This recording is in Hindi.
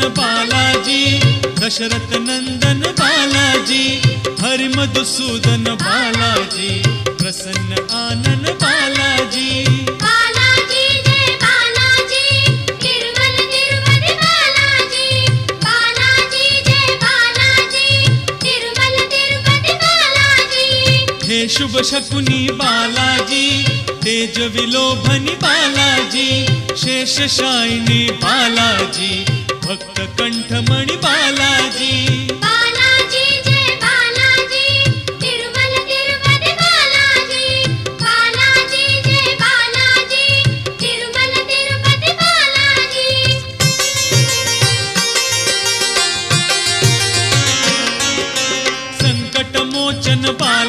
बालाजी, दशरथ नंदन बालाजी, हरि मधुसूदन बालाजी, प्रसन्न आनन बालाजी। बालाजी जय बालाजी, तिरुमल तिरुपति बालाजी। बालाजी जय बालाजी, तिरुमल तिरुपति बालाजी। हे शुभ शकुनी बालाजी, तेज विलोभनी बालाजी, शेष शायिनी बालाजी, भक्त कंठमणि बालाजी। बालाजी जय बालाजी, तिरुमल तिरुपति बालाजी। बालाजी जय बालाजी, तिरुमल तिरुपति बालाजी। संकट मोचन बालाजी,